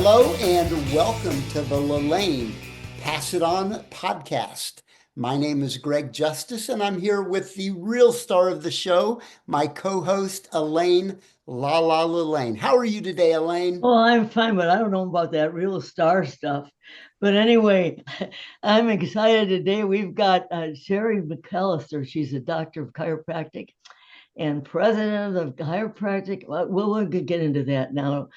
Hello and welcome to the LaLanne Pass It On podcast. My name is Greg Justice and I'm here with the real star of the show, my co-host Elaine, LaLanne. How are you today, Elaine? Well, I'm fine, but I don't know about that real star stuff. But anyway, I'm excited today. We've got Sherry McAllister. She's a doctor of chiropractic and president of chiropractic. We'll get into that now,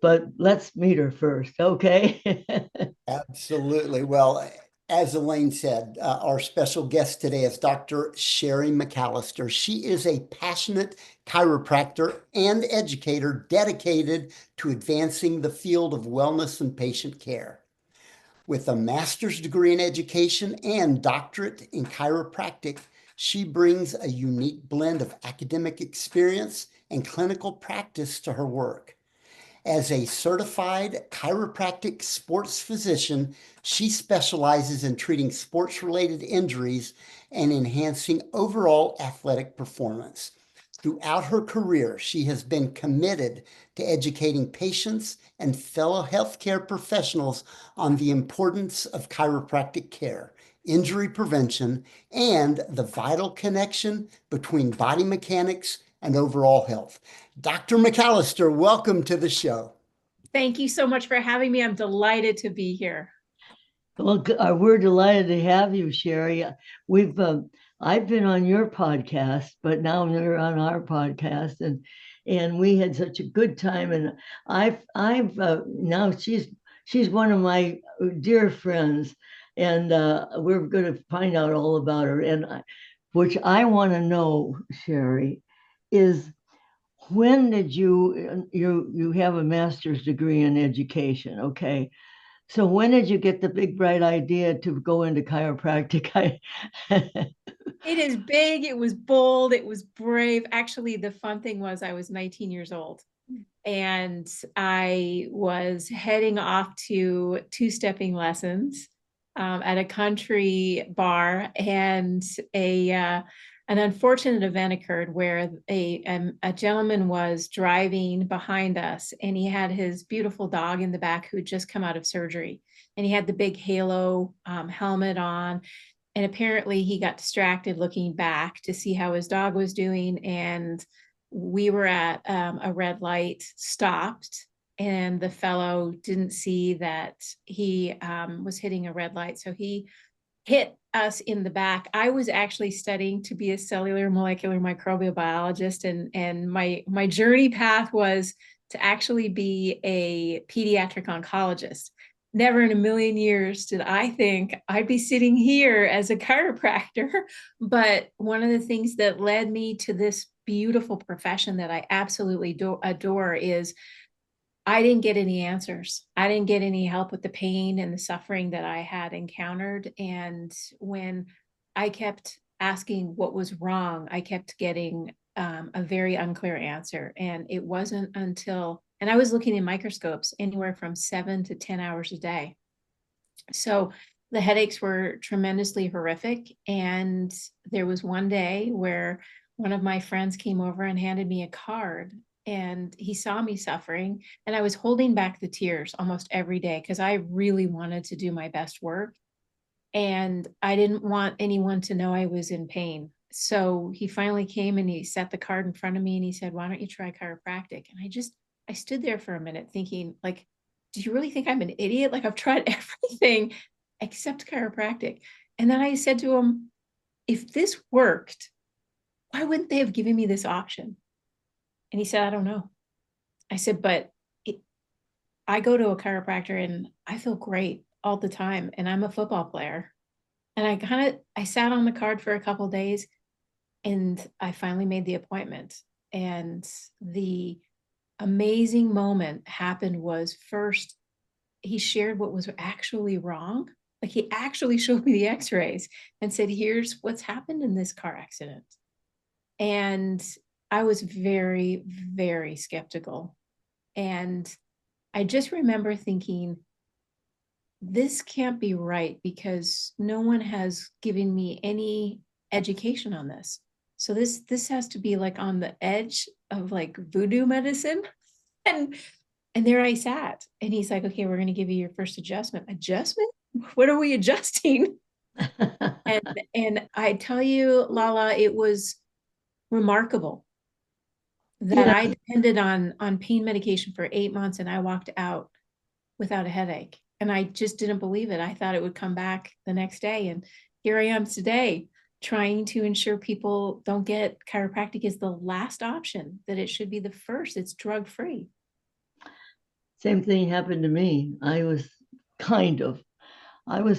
but let's meet her first, okay? Absolutely. Well, as Elaine said, our special guest today is Dr. Sherry McAllister. She is a passionate chiropractor and educator dedicated to advancing the field of wellness and patient care. With a master's degree in education and doctorate in chiropractic, she brings a unique blend of academic experience and clinical practice to her work. As a certified chiropractic sports physician, she specializes in treating sports-related injuries and enhancing overall athletic performance. Throughout her career, she has been committed to educating patients and fellow healthcare professionals on the importance of chiropractic care, injury prevention, and the vital connection between body mechanics and overall health. Dr. McAllister, welcome to the show. Thank you so much for having me. I'm delighted to be here. Well, we're delighted to have you, Sherry. We've I've been on your podcast, but now you're on our podcast, and we had such a good time. And I've now she's one of my dear friends, and we're going to find out all about her. And which I want to know, Sherry, is when did you have a master's degree in education? Okay. So when did you get the big bright idea to go into chiropractic? It is big, it was bold, it was brave. Actually, the fun thing was I was 19 years old and I was heading off to two-stepping lessons at a country bar, and an unfortunate event occurred where a gentleman was driving behind us and he had his beautiful dog in the back who had just come out of surgery, and he had the big halo helmet on, and apparently he got distracted looking back to see how his dog was doing, and we were at a red light, stopped, and the fellow didn't see that he was hitting a red light, so he hit us in the back. I was actually studying to be a cellular molecular microbial biologist, and my journey path was to actually be a pediatric oncologist. Never in a million years did I think I'd be sitting here as a chiropractor. But one of the things that led me to this beautiful profession that I absolutely adore is I didn't get any answers. I didn't get any help with the pain and the suffering that I had encountered. And when I kept asking what was wrong, I kept getting a very unclear answer. And it wasn't until, and I was looking in microscopes anywhere from 7 to 10 hours a day. So the headaches were tremendously horrific. And there was one day where one of my friends came over and handed me a card, and he saw me suffering, and I was holding back the tears almost every day because I really wanted to do my best work, and I didn't want anyone to know I was in pain. So he finally came and he set the card in front of me and he said, "Why don't you try chiropractic?" And I stood there for a minute thinking, like, do you really think I'm an idiot? Like, I've tried everything except chiropractic. And then I said to him, if this worked, why wouldn't they have given me this option? And he said, "I don't know." I said, "But I go to a chiropractor and I feel great all the time. And I'm a football player." And I sat on the card for a couple of days, and I finally made the appointment. And the amazing moment happened was, first, he shared what was actually wrong. Like, he actually showed me the x-rays and said, "Here's what's happened in this car accident." And I was very, very skeptical. And I just remember thinking, this can't be right because no one has given me any education on this. So this has to be like on the edge of like voodoo medicine. And And there I sat, and he's like, okay, we're going to give you your first adjustment. Adjustment? What are we adjusting? And I tell you, LaLa, it was remarkable that Yeah, I depended on pain medication for 8 months, and I walked out without a headache. And I just didn't believe it. I thought it would come back the next day. And here I am today, trying to ensure people don't get chiropractic is the last option, that it should be the first. It's drug-free. same thing happened to me. I was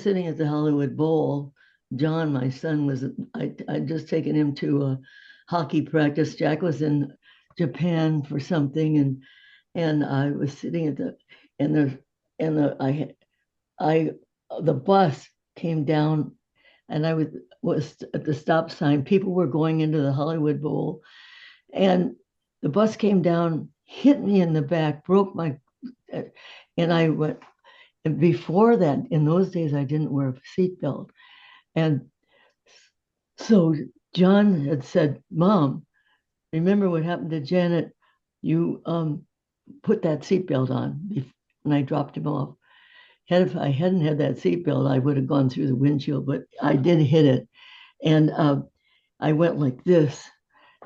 sitting at the Hollywood Bowl. John, my son, I'd just taken him to a hockey practice. Jack was in Japan for something, and I was sitting at and the, and the, I, the bus came down, and I was at the stop sign. People were going into the Hollywood Bowl, and the bus came down, hit me in the back, broke my, and I went, and before that, in those days, I didn't wear a seatbelt. And so John had said, Mom, remember what happened to Janet? You put that seatbelt on. And I dropped him off. If I hadn't had that seatbelt, I would have gone through the windshield, but I did hit it. And I went like this.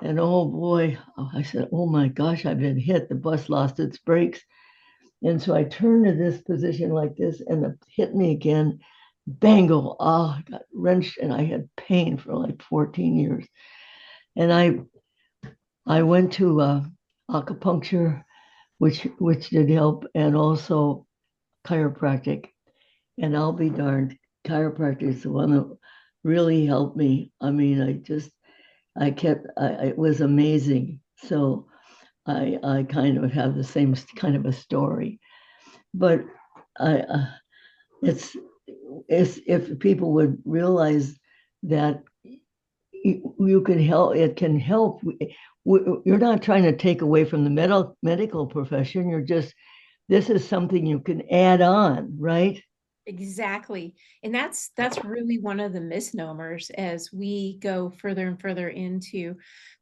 And oh boy, I said, oh my gosh, I've been hit. The bus lost its brakes. And so I turned to this position like this, and it hit me again. Bango. Oh, I got wrenched, and I had pain for like 14 years. And I went to acupuncture, which did help, and also chiropractic. And I'll be darned, chiropractic is the one that really helped me. I mean, it was amazing. So I kind of have the same kind of a story, but I, it's if people would realize that you can help, it can help. You're not trying to take away from the medical profession. This is something you can add on, right? Exactly. And that's really one of the misnomers as we go further and further into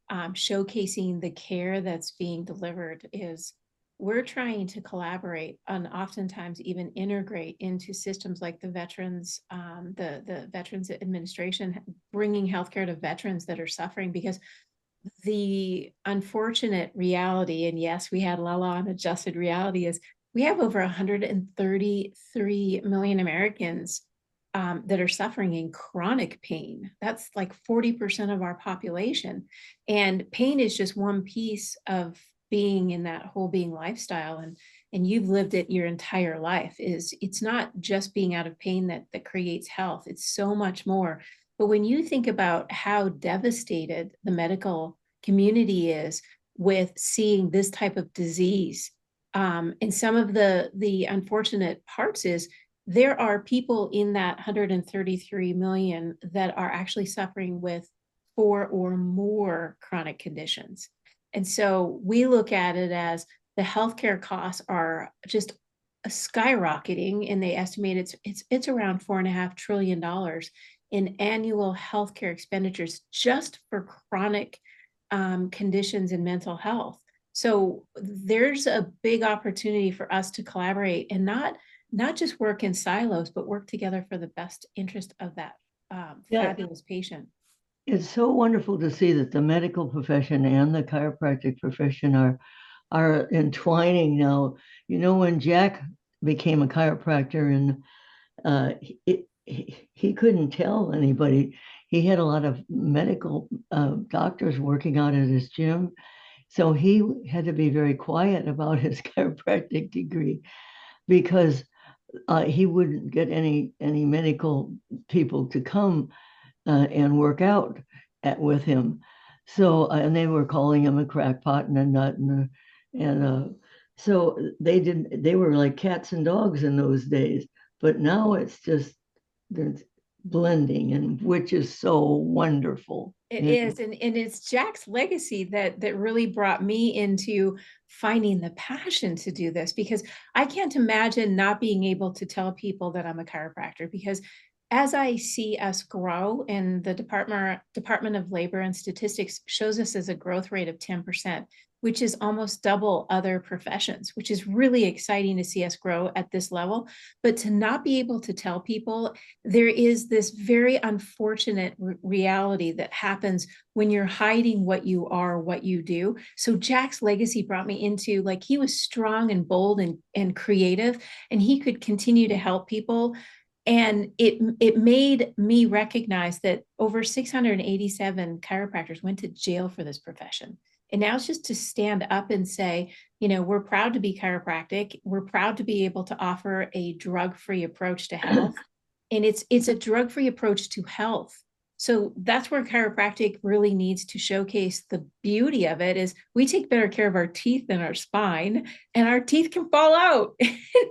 showcasing the care that's being delivered is we're trying to collaborate and oftentimes even integrate into systems like the the Veterans Administration, bringing healthcare to veterans that are suffering, because the unfortunate reality, and yes, we had LaLa on Adjusted Reality, is we have over 133 million Americans that are suffering in chronic pain. That's like 40% of our population. And pain is just one piece of being in that whole being lifestyle. And you've lived it your entire life. It's not just being out of pain that creates health. It's so much more. But when you think about how devastated the medical community is with seeing this type of disease, and some of the unfortunate parts is there are people in that 133 million that are actually suffering with 4 or more chronic conditions. And so we look at it as the healthcare costs are just skyrocketing, and they estimate it's around $4.5 trillion in annual healthcare expenditures just for chronic conditions and mental health. So there's a big opportunity for us to collaborate and not just work in silos, but work together for the best interest of that Yeah, fabulous patient. it's so wonderful to see that the medical profession and the chiropractic profession are entwining now. You know, when Jack became a chiropractor, and he couldn't tell anybody. He had a lot of medical doctors working out at his gym, so he had to be very quiet about his chiropractic degree because he wouldn't get any medical people to come and work out with him. So and they were calling him a crackpot and a nut and so they were like cats and dogs in those days. But now it's just there's blending, and which is so wonderful. It is, and it's Jack's legacy that really brought me into finding the passion to do this, because I can't imagine not being able to tell people that I'm a chiropractor, because as I see us grow, and the Department of Labor and Statistics shows us as a growth rate of 10%, which is almost double other professions, which is really exciting to see us grow at this level. But to not be able to tell people, there is this very unfortunate reality that happens when you're hiding what you are, what you do. So Jack's legacy brought me into, like, he was strong and bold and creative, and he could continue to help people. And it made me recognize that over 687 chiropractors went to jail for this profession. And now it's just to stand up and say, we're proud to be chiropractic. We're proud to be able to offer a drug-free approach to health. And it's a drug-free approach to health. So that's where chiropractic really needs to showcase the beauty of it. Is we take better care of our teeth than our spine, and our teeth can fall out.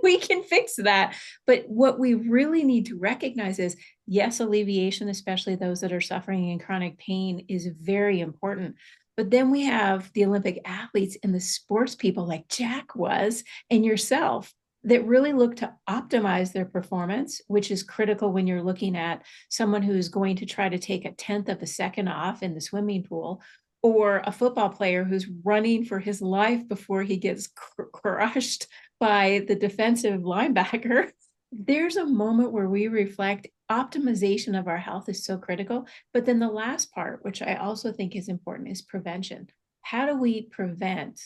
We can fix that. But what we really need to recognize is, yes, alleviation, especially those that are suffering in chronic pain, is very important. But then we have the Olympic athletes and the sports people like Jack was, and yourself, that really look to optimize their performance, which is critical when you're looking at someone who's going to try to take 1/10 of a second off in the swimming pool, or a football player who's running for his life before he gets crushed by the defensive linebacker. There's a moment where we reflect. Optimization of our health is so critical. But then the last part, which I also think is important, is prevention. How do we prevent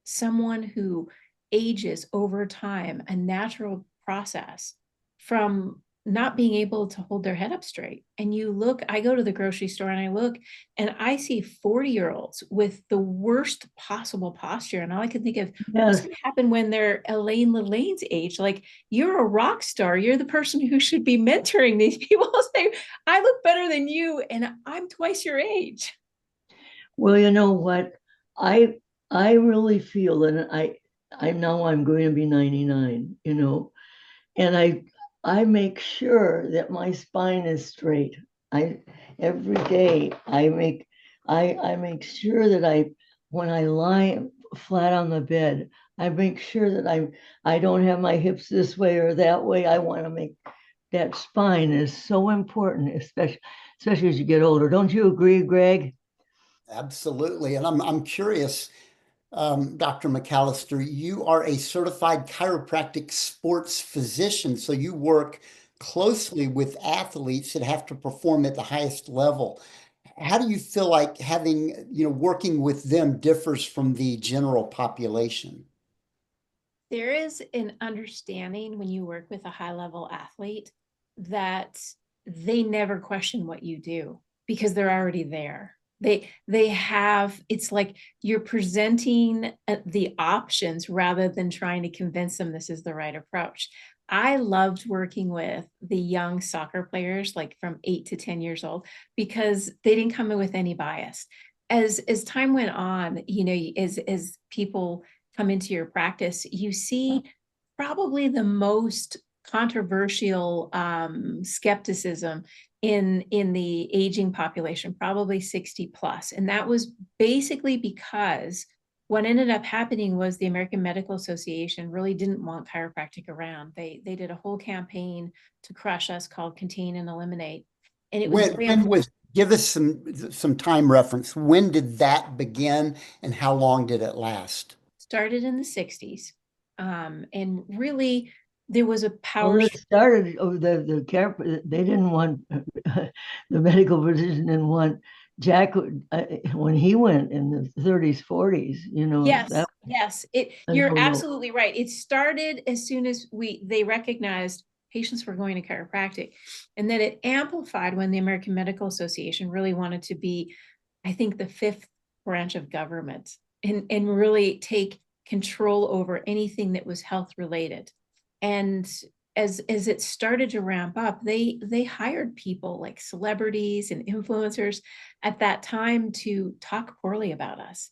someone who ages over time, a natural process, from not being able to hold their head up straight? And I go to the grocery store and I look, and I see 40-year-olds with the worst possible posture. And all I can think of, what's Yes. going to happen when they're LaLanne's age? Like, you're a rock star. You're the person who should be mentoring these people. Say, I look better than you, and I'm twice your age. Well, you know what? I I really feel that I know I'm going to be 99, and I make sure that my spine is straight. I Every day I make sure that when I lie flat on the bed, I make sure that I don't have my hips this way or that way. I want to make that spine is so important, especially as you get older. Don't you agree, Greg? Absolutely. And I'm curious, Dr. McAllister, you are a certified chiropractic sports physician, so you work closely with athletes that have to perform at the highest level. How do you feel like working with them differs from the general population? There is an understanding when you work with a high level athlete that they never question what you do because they're already there. They have, it's like you're presenting the options rather than trying to convince them this is the right approach. I loved working with the young soccer players, like from 8 to 10 years old, because they didn't come in with any bias. As time went on, as people come into your practice, you see probably the most controversial skepticism in the aging population, probably 60 plus. And that was basically because what ended up happening was the American Medical Association really didn't want chiropractic around. They did a whole campaign to crush us called Contain and Eliminate. And it was very Give us some time reference. When did that begin and how long did it last? started in the 60s. And really, there was a Well, power it started the care. They didn't want the medical physician didn't want Jack when he went in the 30s, 40s. Yes, That yes. I You're don't know. absolutely right. It started as soon as they recognized patients were going to chiropractic. And then it amplified when the American Medical Association really wanted to be, I think, the fifth branch of government, and really take control over anything that was health related. And as it started to ramp up, they hired people like celebrities and influencers at that time to talk poorly about us.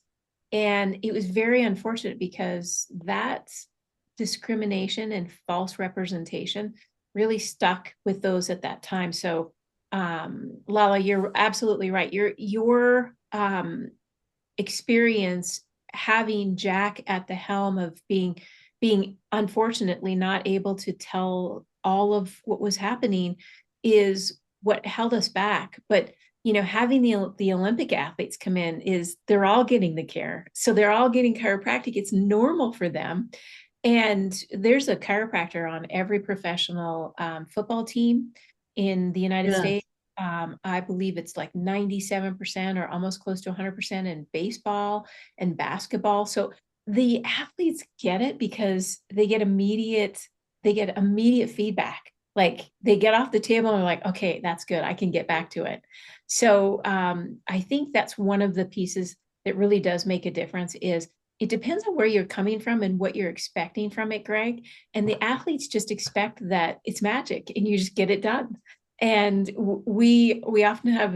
And it was very unfortunate because that discrimination and false representation really stuck with those at that time. So, LaLa, you're absolutely right. Your experience having Jack at the helm of being unfortunately not able to tell all of what was happening is what held us back. But having the Olympic athletes come in is they're all getting the care. So they're all getting chiropractic. It's normal for them. And there's a chiropractor on every professional football team in the United Yeah. States. I believe it's like 97% or almost close to 100% in baseball and basketball. So the athletes get it because they get immediate feedback. Like they get off the table and they're like, okay, that's good. I can get back to it. So I think that's one of the pieces that really does make a difference is it depends on where you're coming from and what you're expecting from it, Greg. And the athletes just expect that it's magic and you just get it done. And we often have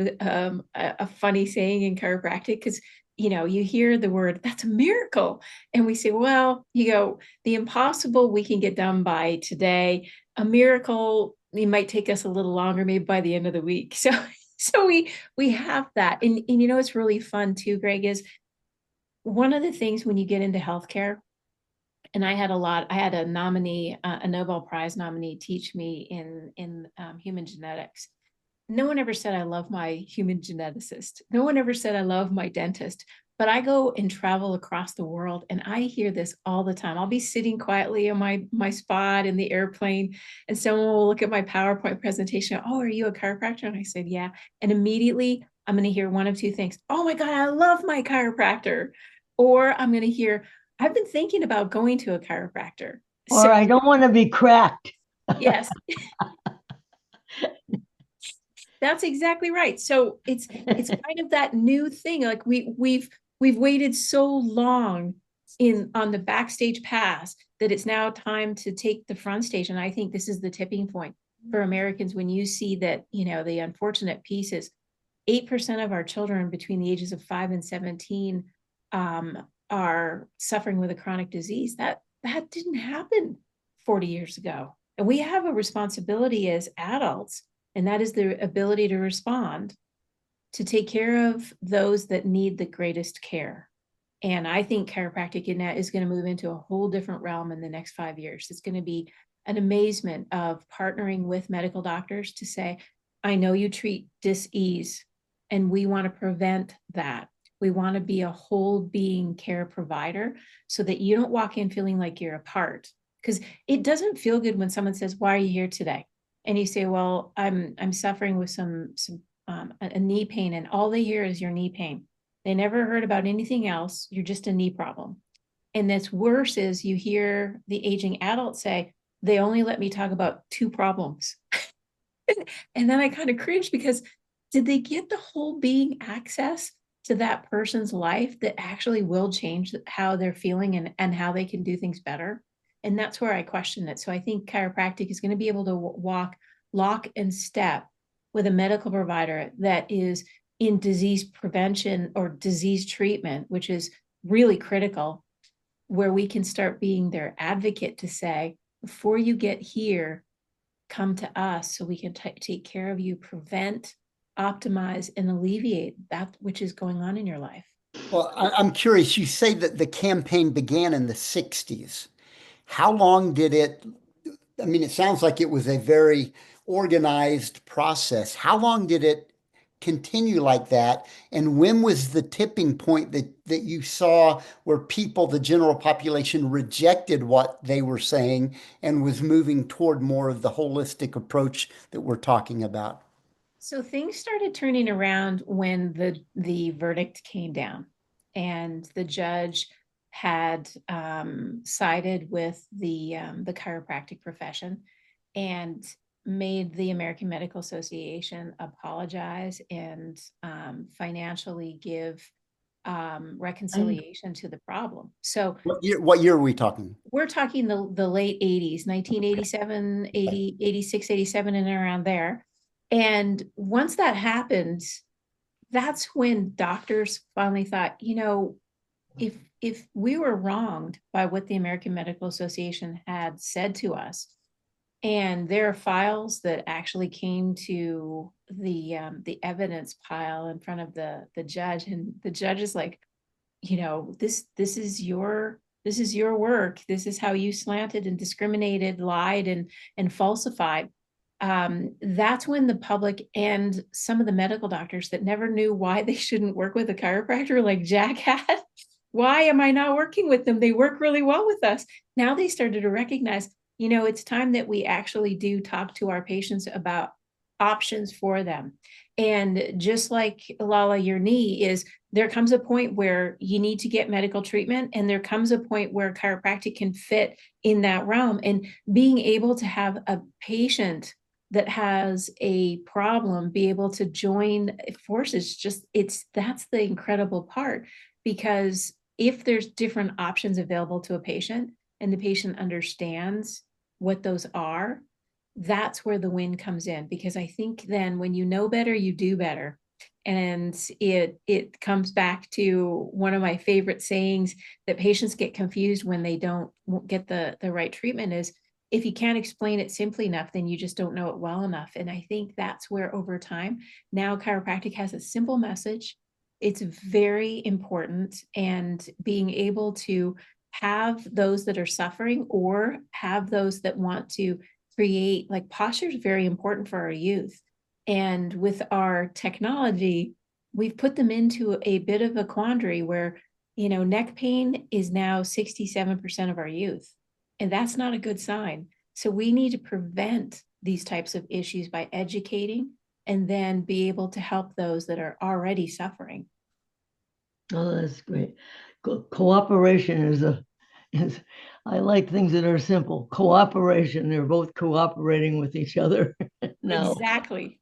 a funny saying in chiropractic because you hear the word that's a miracle, and we say, well, the impossible we can get done by today. A miracle, it might take us a little longer, maybe by the end of the week. So we have that, and it's really fun too, Greg, is one of the things when you get into healthcare, and I had a nominee, a Nobel Prize nominee teach me in human genetics. No one ever said I love my human geneticist. No one ever said I love my dentist. But I go and travel across the world and I hear this all the time. I'll be sitting quietly on my spot in the airplane and someone will look at my PowerPoint presentation. Oh, are you a chiropractor? And I said, yeah. And immediately I'm going to hear one of two things. Oh my God, I love my chiropractor. Or I'm going to hear, I've been thinking about going to a chiropractor. Or So I don't want to be cracked. yes, that's exactly right. So it's kind of that new thing. Like we've waited so long on the backstage pass that it's now time to take the front stage. And I think this is the tipping point for Americans when you see that, the unfortunate piece is 8% of our children between the ages of 5 and 17 are suffering with a chronic disease. That didn't happen 40 years ago. And we have a responsibility as adults, and that is the ability to respond, to take care of those that need the greatest care. And I think chiropractic is going to move into a whole different realm in the next 5 years. It's going to be an amazement of partnering with medical doctors to say, I know you treat dis-ease, and we want to prevent that. We want to be a whole being care provider so that you don't walk in feeling like you're apart. Because it doesn't feel good when someone says, why are you here today? And you say, well, I'm suffering with a knee pain, and all they hear is your knee pain. They never heard about anything else. You're just a knee problem. And that's worse is you hear the aging adult say, they only let me talk about 2 problems. And then I kind of cringe because did they get the whole being access to that person's life that actually will change how they're feeling and how they can do things better? And that's where I question it. So I think chiropractic is going to be able to walk lock and step with a medical provider that is in disease prevention or disease treatment, which is really critical, where we can start being their advocate to say, before you get here, come to us so we can take care of you, prevent, optimize, and alleviate that which is going on in your life. Well, I'm curious. You say that the campaign began in the 60s. How long did it? I mean, it sounds like it was a very organized process. How long did it continue like that? And when was the tipping point that you saw where people, the general population, rejected what they were saying and was moving toward more of the holistic approach that we're talking about? So things started turning around when the verdict came down, and the judge had sided with the chiropractic profession and made the American Medical Association apologize and financially give reconciliation to the problem. So What year are we talking? we're talking the late 80s, 1987, 80, 86, 87, and around there. And once that happened, that's when doctors finally thought, if we were wronged by what the American Medical Association had said to us, and there are files that actually came to the evidence pile in front of the judge, and the judge is like, this is your work. This is how you slanted and discriminated, lied and falsified. that's when the public and some of the medical doctors that never knew why they shouldn't work with a chiropractor like Jack had, why am I not working with them? They work really well with us. Now they started to recognize, it's time that we actually do talk to our patients about options for them. And just like LaLa, your knee is, there comes a point where you need to get medical treatment, and there comes a point where chiropractic can fit in that realm. And being able to have a patient that has a problem be able to join forces, that's the incredible part. Because if there's different options available to a patient and the patient understands what those are, that's where the win comes in. Because I think then when you know better, you do better. And it comes back to one of my favorite sayings that patients get confused when they don't get the right treatment is, if you can't explain it simply enough, then you just don't know it well enough. And I think that's where over time, now chiropractic has a simple message. It's very important, and being able to have those that are suffering or have those that want to create, like, posture is very important for our youth. And with our technology, we've put them into a bit of a quandary where, neck pain is now 67% of our youth. And that's not a good sign. So we need to prevent these types of issues by educating and then be able to help those that are already suffering. Oh, that's great. Cooperation is, I like things that are simple. Cooperation, they're both cooperating with each other now. Exactly.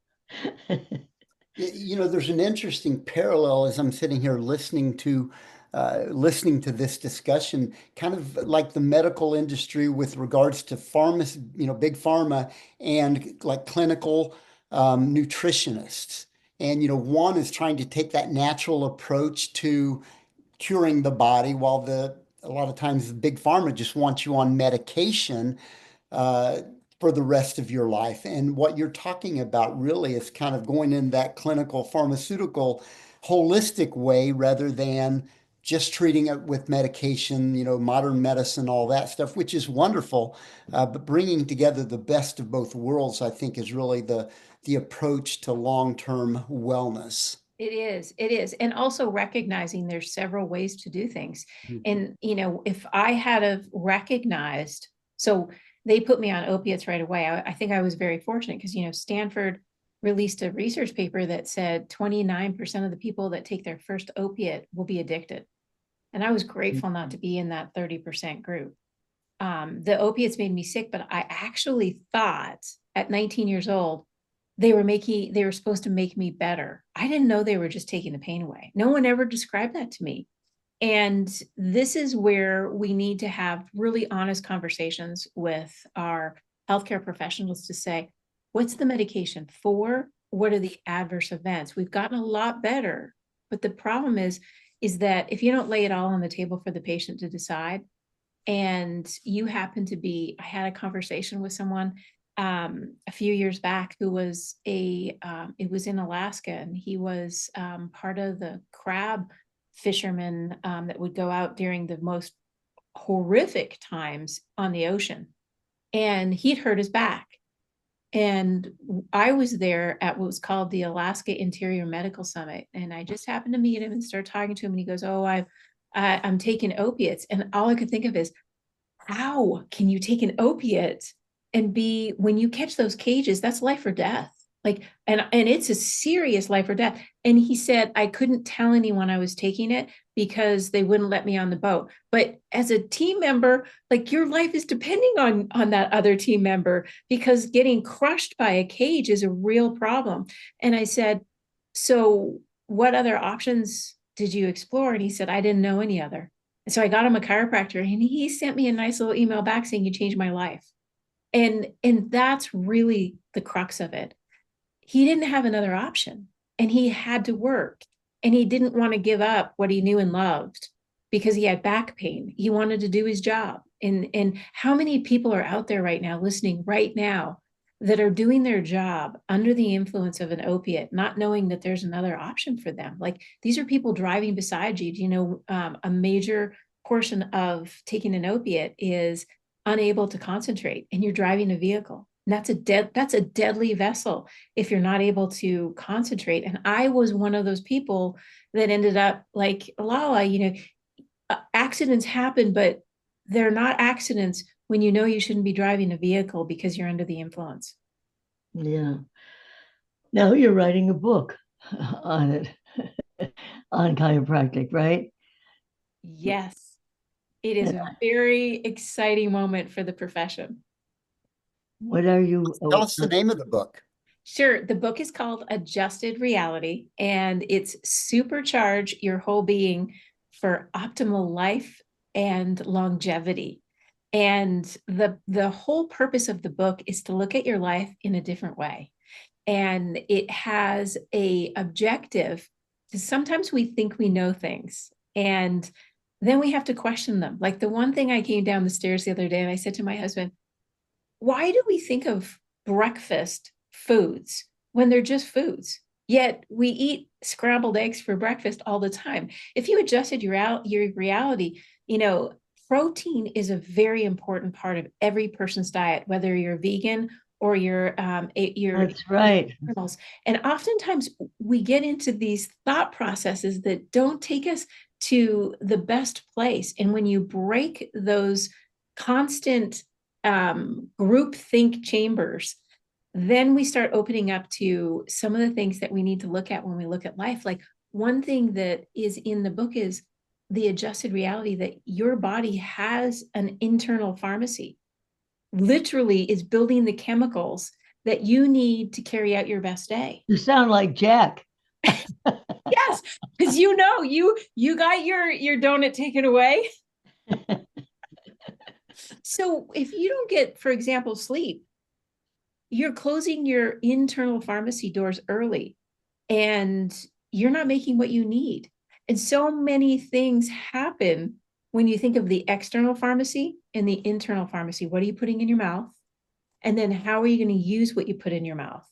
There's an interesting parallel as I'm sitting here listening to this discussion, kind of like the medical industry with regards to pharmacy, big pharma, and like clinical nutritionists. And, one is trying to take that natural approach to curing the body, while a lot of times the big pharma just wants you on medication uh, for the rest of your life. And what you're talking about really is kind of going in that clinical pharmaceutical holistic way rather than just treating it with medication, modern medicine, all that stuff, which is wonderful. But bringing together the best of both worlds, I think, is really the approach to long-term wellness. It is. It is. And also recognizing there's several ways to do things. Mhm. And, if I had have recognized, so they put me on opiates right away. I think I was very fortunate because, Stanford released a research paper that said 29% of the people that take their first opiate will be addicted. And I was grateful not to be in that 30% group. The opiates made me sick, but I actually thought at 19 years old, they were supposed to make me better. I didn't know they were just taking the pain away. No one ever described that to me. And this is where we need to have really honest conversations with our healthcare professionals to say, what's the medication for? What are the adverse events? We've gotten a lot better, but the problem is that if you don't lay it all on the table for the patient to decide, and you happen to be, I had a conversation with someone a few years back who was it was in Alaska, and he was part of the crab fishermen that would go out during the most horrific times on the ocean. And he'd hurt his back. And I was there at what was called the Alaska Interior Medical Summit. And I just happened to meet him and start talking to him. And he goes, "Oh, I'm taking opiates." And all I could think of is, how can you take an opiate and be, when you catch those cages, that's life or death. Like, and it's a serious life or death. And he said, I couldn't tell anyone I was taking it because they wouldn't let me on the boat. But as a team member, like, your life is depending on that other team member, because getting crushed by a cage is a real problem. And I said, so what other options did you explore? And he said, I didn't know any other. And so I got him a chiropractor, and he sent me a nice little email back saying, you changed my life. And that's really the crux of it. He didn't have another option, and he had to work, and he didn't want to give up what he knew and loved because he had back pain. He wanted to do his job. And how many people are out there right now, listening right now, that are doing their job under the influence of an opiate, not knowing that there's another option for them? Like, these are people driving beside you. A major portion of taking an opiate is unable to concentrate, and you're driving a vehicle. And that's a deadly vessel if you're not able to concentrate. And I was one of those people that ended up like LaLa, accidents happen, but they're not accidents when you know you shouldn't be driving a vehicle because you're under the influence. Yeah. Now you're writing a book on it, on chiropractic, right? Yes, it is a very exciting moment for the profession. What are you? Tell us the name of the book. Sure. The book is called Adjusted Reality, and it's supercharge your whole being for optimal life and longevity. And the whole purpose of the book is to look at your life in a different way. And it has a objective, because sometimes we think we know things and then we have to question them. Like the one thing, I came down the stairs the other day and I said to my husband, why do we think of breakfast foods when they're just foods? Yet we eat scrambled eggs for breakfast all the time. If you adjusted your reality, protein is a very important part of every person's diet, whether you're vegan or you're That's right. animals. And oftentimes we get into these thought processes that don't take us to the best place. And when you break those constant group think chambers, then we start opening up to some of the things that we need to look at when we look at life. Like one thing that is in the book is the adjusted reality that your body has an internal pharmacy, literally is building the chemicals that you need to carry out your best day. You sound like Jack. Yes, because you got your donut taken away. So if you don't get, for example, sleep, you're closing your internal pharmacy doors early and you're not making what you need. And so many things happen when you think of the external pharmacy and the internal pharmacy. What are you putting in your mouth? And then how are you going to use what you put in your mouth?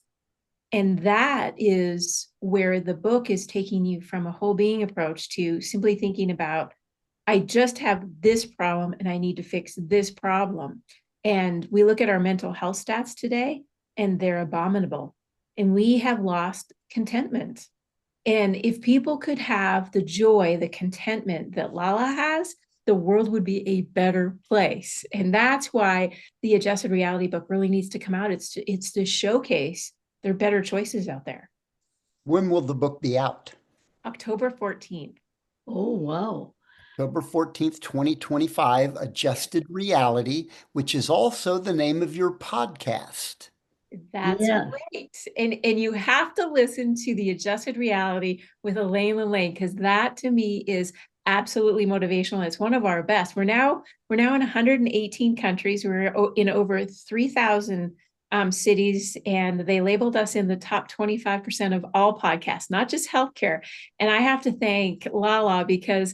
And that is where the book is taking you from a whole being approach to simply thinking about, I just have this problem and I need to fix this problem. And we look at our mental health stats today and they're abominable. And we have lost contentment. And if people could have the joy, the contentment that LaLa has, the world would be a better place. And that's why the Adjusted Reality book really needs to come out. It's to showcase there are better choices out there. When will the book be out? October 14th. Oh, wow. October 14th, 2025, Adjusted Reality, which is also the name of your podcast. That's great. And you have to listen to the Adjusted Reality with Elaine and Elaine, because that to me is absolutely motivational. It's one of our best. We're now in 118 countries. We're in over 3,000 cities, and they labeled us in the top 25% of all podcasts, not just healthcare. And I have to thank LaLa because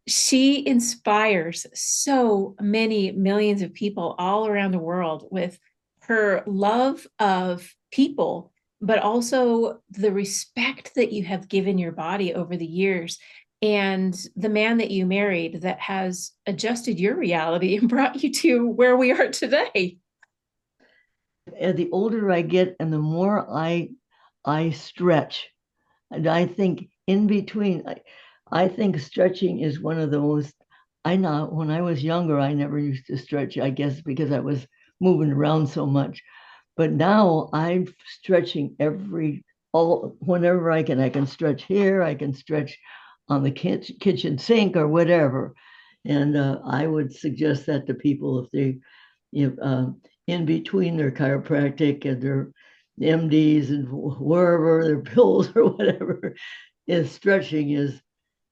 she inspires so many millions of people all around the world with her love of people, but also the respect that you have given your body over the years, and the man that you married that has adjusted your reality and brought you to where we are today. And the older I get and the more I stretch, and I think in between, I think stretching is one of the most, I know when I was younger, I never used to stretch, I guess because I was moving around so much. But now I'm stretching whenever I can stretch here, I can stretch on the kitchen sink or whatever. And I would suggest that to people if they, in between their chiropractic and their MDs and wherever their pills or whatever, is stretching is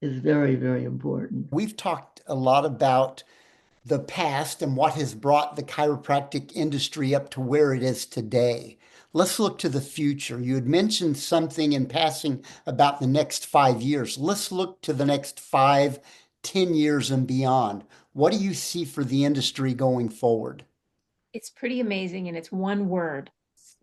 very, very important. We've talked a lot about the past and what has brought the chiropractic industry up to where it is today. Let's look to the future. You had mentioned something in passing about the next 5 years. Let's look to the next 5, 10 years and beyond. What do you see for the industry going forward? It's pretty amazing. And it's one word,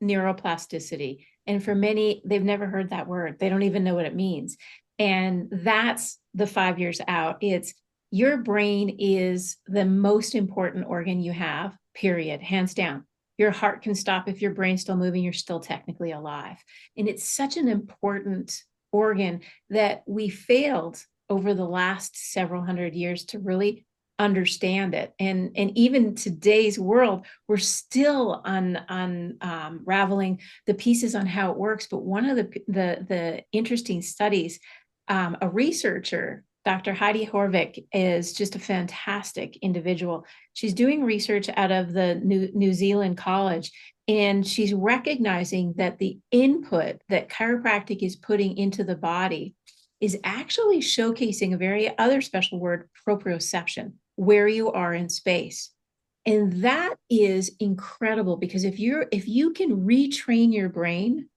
neuroplasticity. And for many, they've never heard that word. They don't even know what it means. And that's the 5 years out. It's your brain is the most important organ you have, period, hands down. Your heart can stop. If your brain's still moving, you're still technically alive. And it's such an important organ that we failed over the last several hundred years to really understand it. And even today's world, we're still unraveling the pieces on how it works. But one of the interesting studies, a researcher, Dr. Heidi Horvick, is just a fantastic individual. She's doing research out of the New Zealand College, and she's recognizing that the input that chiropractic is putting into the body is actually showcasing a very other special word, proprioception, where you are in space. And that is incredible, because if you can retrain your brain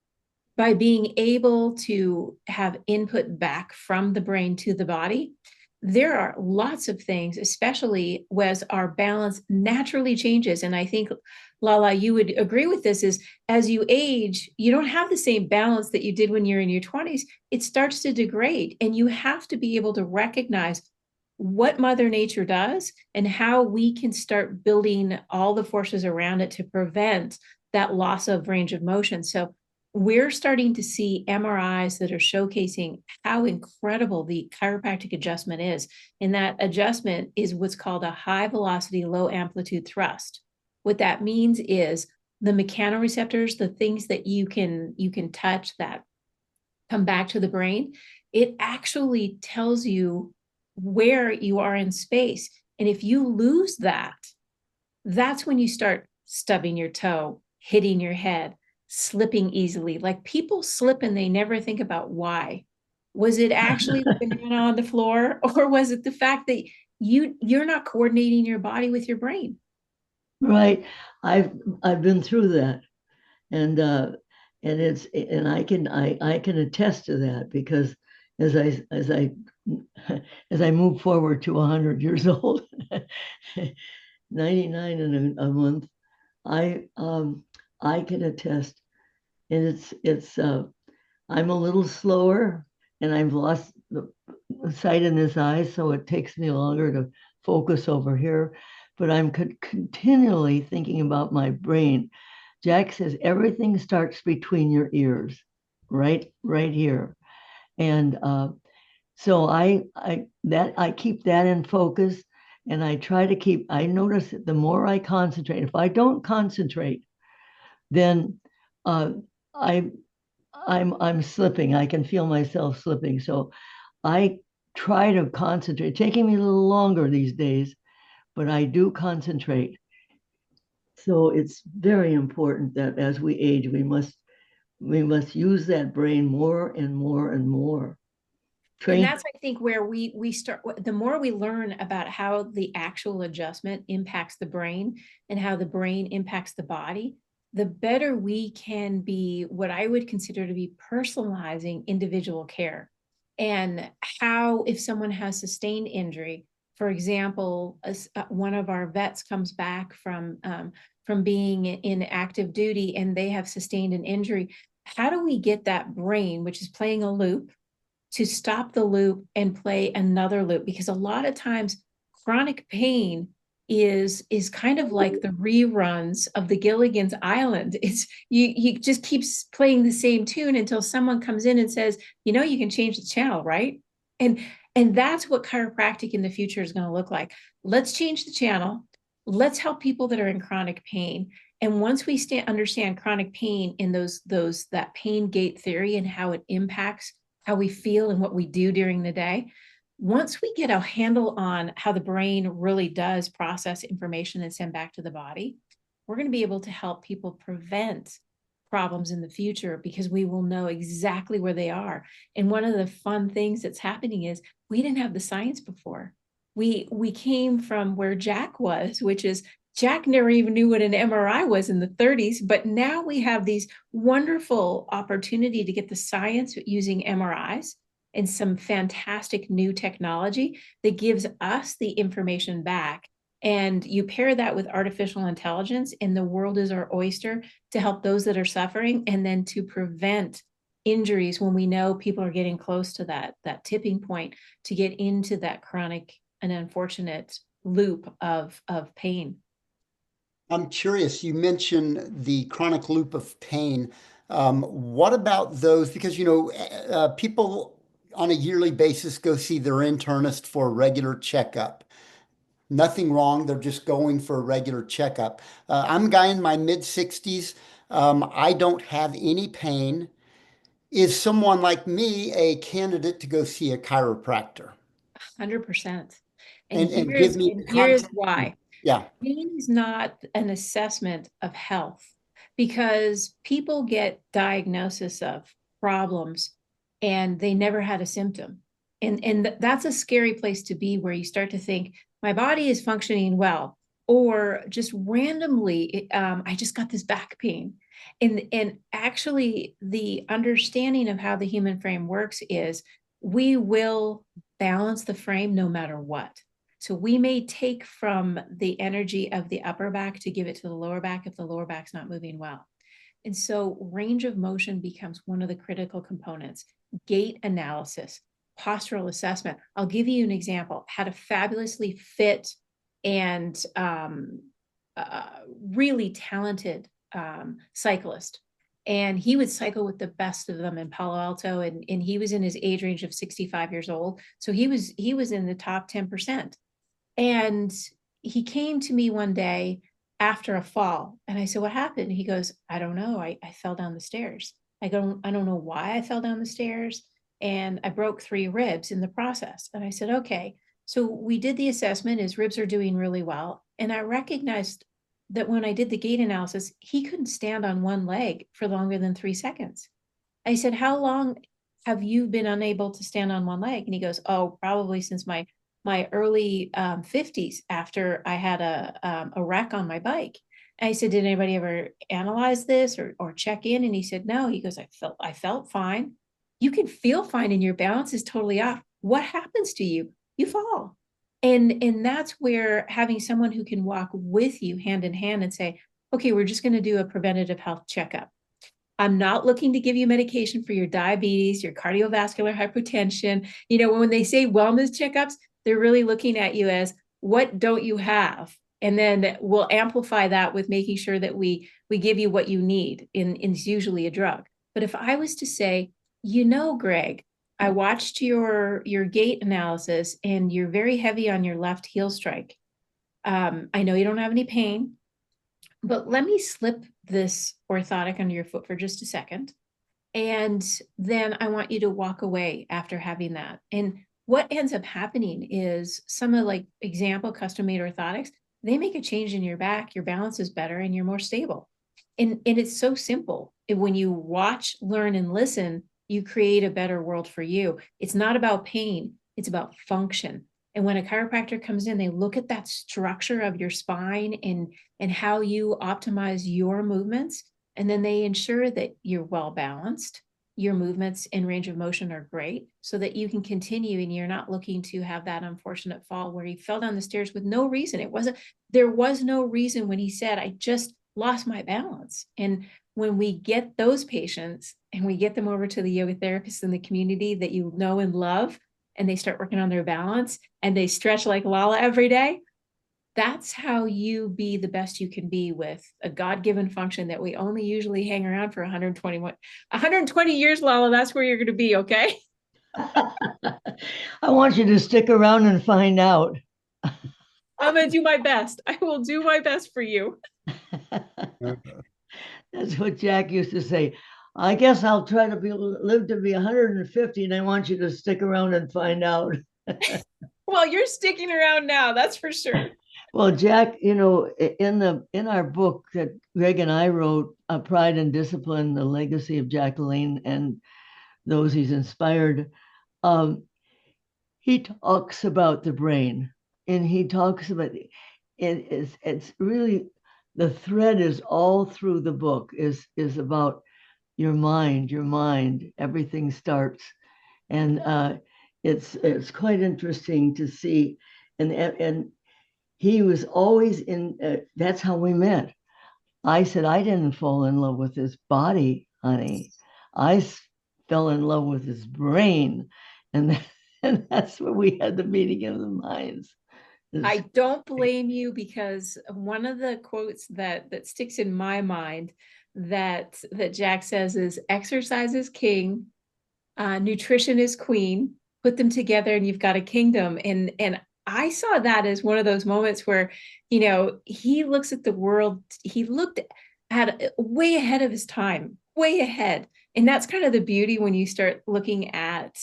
by being able to have input back from the brain to the body, there are lots of things, especially as our balance naturally changes. And I think, LaLa, you would agree with this, is as you age, you don't have the same balance that you did when you're in your 20s. It starts to degrade, and you have to be able to recognize what Mother Nature does and how we can start building all the forces around it to prevent that loss of range of motion. So we're starting to see MRIs that are showcasing how incredible the chiropractic adjustment is. And that adjustment is what's called a high velocity, low amplitude thrust. What that means is the mechanoreceptors, the things that you can touch that come back to the brain, it actually tells you where you are in space. And if you lose that, that's when you start stubbing your toe, hitting your head, slipping easily. Like, people slip and they never think about why. Was it actually the banana on the floor, or was it the fact that you're not coordinating your body with your brain? Right. I've been through that, and I can attest to that, because as I move forward to 100 years old, 99 in a month, I can attest, and it's I'm a little slower, and I've lost the sight in his eyes, so it takes me longer to focus over here. But I'm continually thinking about my brain. Jack says everything starts between your ears, right here, and so I keep that in focus, and I try to keep. I notice that the more I concentrate, if I don't concentrate, then uh, I I'm slipping. I can feel myself slipping. So I try to concentrate. Taking me a little longer these days, but I do concentrate. So it's very important that as we age, we must use that brain more and more and more. And Train. that's, I think, where we start. The more we learn about how the actual adjustment impacts the brain and how the brain impacts the body, the better we can be what I would consider to be personalizing individual care. And how, if someone has sustained injury, for example, one of our vets comes back from being in active duty and they have sustained an injury, how do we get that brain, which is playing a loop, to stop the loop and play another loop? Because a lot of times chronic pain is kind of like the reruns of the Gilligan's Island. It's you just keeps playing the same tune until someone comes in and says, you can change the channel, right? And that's what chiropractic in the future is going to look like. Let's change the channel. Let's help people that are in chronic pain. And once we understand chronic pain in that pain gate theory and how it impacts how we feel and what we do during the day, once we get a handle on how the brain really does process information and send back to the body, we're going to be able to help people prevent problems in the future, because we will know exactly where they are. And one of the fun things that's happening is we didn't have the science before. We came from where Jack was, which is Jack never even knew what an MRI was in the 30s, but now we have these wonderful opportunity to get the science using MRIs and some fantastic new technology that gives us the information back. And you pair that with artificial intelligence, and the world is our oyster to help those that are suffering, and then to prevent injuries when we know people are getting close to that tipping point to get into that chronic and unfortunate loop of pain. I'm curious, you mentioned the chronic loop of pain. What about those? Because, people on a yearly basis go see their internist for a regular checkup. Nothing wrong. They're just going for a regular checkup. I'm a guy in my mid 60s. I don't have any pain. Is someone like me a candidate to go see a chiropractor? 100%. And And give me the here's context. why. Yeah. Pain is not an assessment of health because people get diagnosis of problems and they never had a symptom. And that's a scary place to be where you start to think, my body is functioning well, or just randomly, I just got this back pain. And actually, the understanding of how the human frame works is we will balance the frame no matter what. So we may take from the energy of the upper back to give it to the lower back if the lower back's not moving well. And so range of motion becomes one of the critical components. Gait analysis, postural assessment. I'll give you an example. Had a fabulously fit and really talented cyclist. And he would cycle with the best of them in Palo Alto. And he was in his age range of 65 years old. So he was in the top 10%. And he came to me one day after a fall. And I said, what happened? He goes, I don't know. I fell down the stairs. I don't know why I fell down the stairs. And I broke 3 ribs in the process. And I said, okay. So we did the assessment. His ribs are doing really well. And I recognized that when I did the gait analysis, he couldn't stand on one leg for longer than 3 seconds. I said, how long have you been unable to stand on one leg? And he goes, oh, probably since my early 50s after I had a wreck on my bike. And I said, did anybody ever analyze this or check in? And he said, no. He goes, I felt fine. You can feel fine and your balance is totally off. What happens to you? You fall. And that's where having someone who can walk with you hand in hand and say, okay, we're just going to do a preventative health checkup. I'm not looking to give you medication for your diabetes, your cardiovascular hypertension. When they say wellness checkups, they're really looking at you as, what don't you have? And then we'll amplify that with making sure that we give you what you need, and it's usually a drug. But if I was to say, Greg, I watched your gait analysis and you're very heavy on your left heel strike. I know you don't have any pain, but let me slip this orthotic under your foot for just a second. And then I want you to walk away after having that. And what ends up happening is some of, like, example custom made orthotics, they make a change in your back, your balance is better and you're more stable. And it's so simple. And when you watch, learn, and listen, you create a better world for you. It's not about pain, it's about function. And when a chiropractor comes in, they look at that structure of your spine and how you optimize your movements. And then they ensure that you're well balanced, your movements and range of motion are great, so that you can continue and you're not looking to have that unfortunate fall where he fell down the stairs with no reason. There was no reason when he said, I just lost my balance. And when we get those patients and we get them over to the yoga therapists in the community that you know and love, and they start working on their balance and they stretch like LaLa every day, that's how you be the best you can be with a God-given function that we only usually hang around for 120 years, LaLa. That's where you're going to be, okay? I want you to stick around and find out. I'm going to do my best. I will do my best for you. That's what Jack used to say. I guess I'll try to live to be 150, and I want you to stick around and find out. Well, you're sticking around now, that's for sure. Well, Jack, in our book that Greg and I wrote, Pride and Discipline: The Legacy of Jack LaLanne and Those He's Inspired, he talks about the brain, and he talks about it's really, the thread is all through the book is about your mind. Everything starts, and it's quite interesting to see, and he was always in. That's how we met. I said I didn't fall in love with his body, honey. I fell in love with his brain, and and that's where we had the meeting of the minds. I don't blame you, because one of the quotes that sticks in my mind that Jack says is exercise is king, nutrition is queen, put them together and you've got a kingdom. And I saw that as one of those moments where, he looks at the world, he looked at way ahead of his time, way ahead. And that's kind of the beauty when you start looking at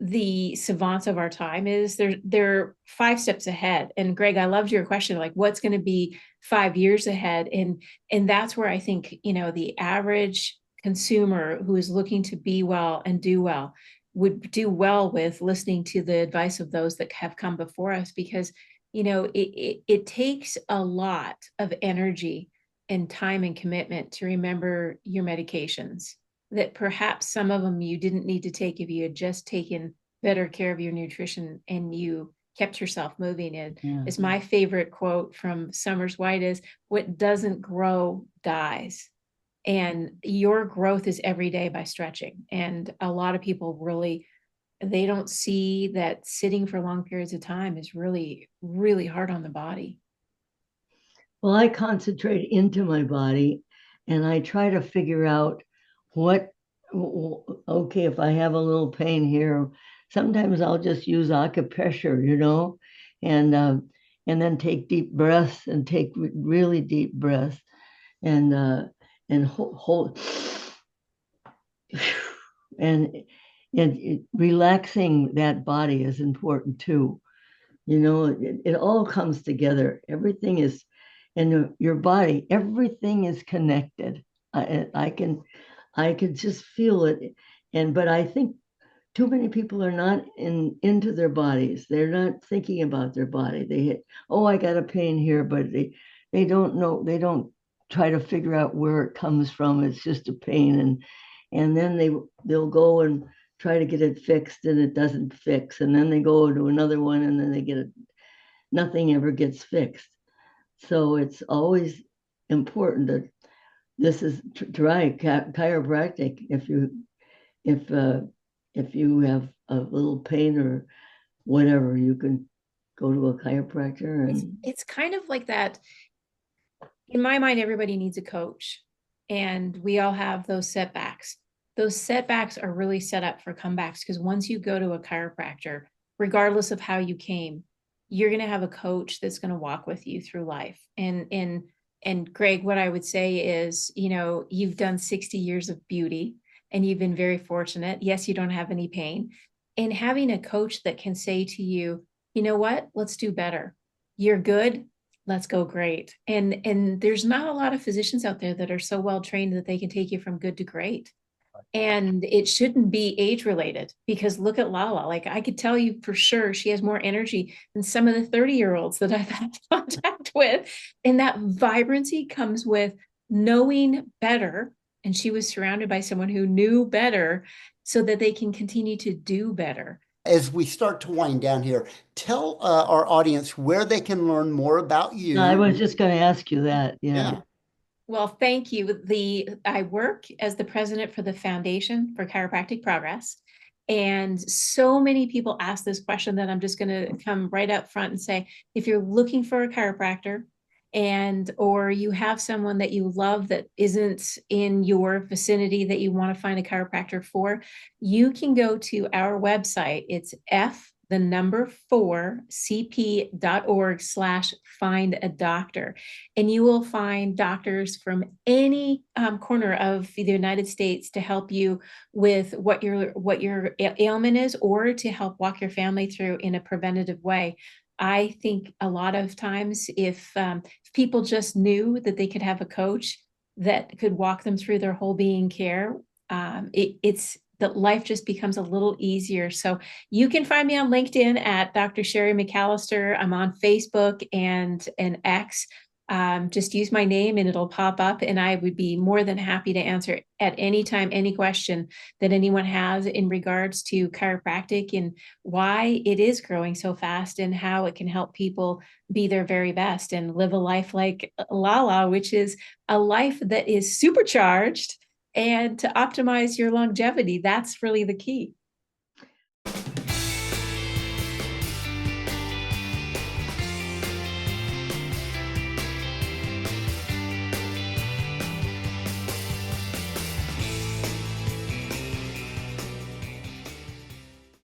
the savants of our time, is they're 5 steps ahead. And Greg, I loved your question, like what's going to be 5 years ahead? And that's where I think, the average consumer who is looking to be well and do well would do well with listening to the advice of those that have come before us, because it takes a lot of energy and time and commitment to remember your medications, that perhaps some of them you didn't need to take if you had just taken better care of your nutrition and you kept yourself moving. And it's my favorite quote from Summers White is, what doesn't grow dies. And your growth is every day by stretching. And a lot of people really, they don't see that sitting for long periods of time is really, really hard on the body. Well, I concentrate into my body and I try to figure out okay, if I have a little pain here, sometimes I'll just use acupressure, and then take deep breaths and take really deep breaths and hold and relaxing that body is important too. It all comes together. Everything is in your body. Everything is connected. I can just feel it. But I think too many people are not into their bodies. They're not thinking about their body. I got a pain here, but they don't know. They don't try to figure out where it comes from. It's just a pain, and then they'll go and try to get it fixed, and it doesn't fix. And then they go to another one, and then they get it. Nothing ever gets fixed. So it's always important that this is try chiropractic if you have a little pain or whatever, you can go to a chiropractor. And it's kind of like that. In my mind, everybody needs a coach, and we all have those setbacks. Those setbacks are really set up for comebacks, because once you go to a chiropractor, regardless of how you came, you're going to have a coach that's going to walk with you through life. And Greg, what I would say is, you've done 60 years of beauty and you've been very fortunate. Yes, you don't have any pain. And having a coach that can say to you, you know what, let's do better. You're good. Let's go great. And there's not a lot of physicians out there that are so well trained that they can take you from good to great. And it shouldn't be age related, because look at LaLa. Like, I could tell you for sure she has more energy than some of the 30-year-olds that I've had contact with. And that vibrancy comes with knowing better. And she was surrounded by someone who knew better so that they can continue to do better. As we start to wind down here, tell our audience where they can learn more about you. I was just going to ask you that. Yeah. Well, thank you. I work as the president for the Foundation for Chiropractic Progress. And so many people ask this question that I'm just going to come right up front and say, if you're looking for a chiropractor or you have someone that you love that isn't in your vicinity that you want to find a chiropractor for, you can go to our website. It's f4cp.org/find a doctor. And you will find doctors from any corner of the United States to help you with what your ailment is, or to help walk your family through in a preventative way. I think a lot of times if people just knew that they could have a coach that could walk them through their whole being care, it's that life just becomes a little easier. So you can find me on LinkedIn at Dr. Sherry McAllister. I'm on Facebook and X. Just use my name and it'll pop up, and I would be more than happy to answer at any time any question that anyone has in regards to chiropractic and why it is growing so fast and how it can help people be their very best and live a life like LaLa, which is a life that is supercharged. And to optimize your longevity, that's really the key.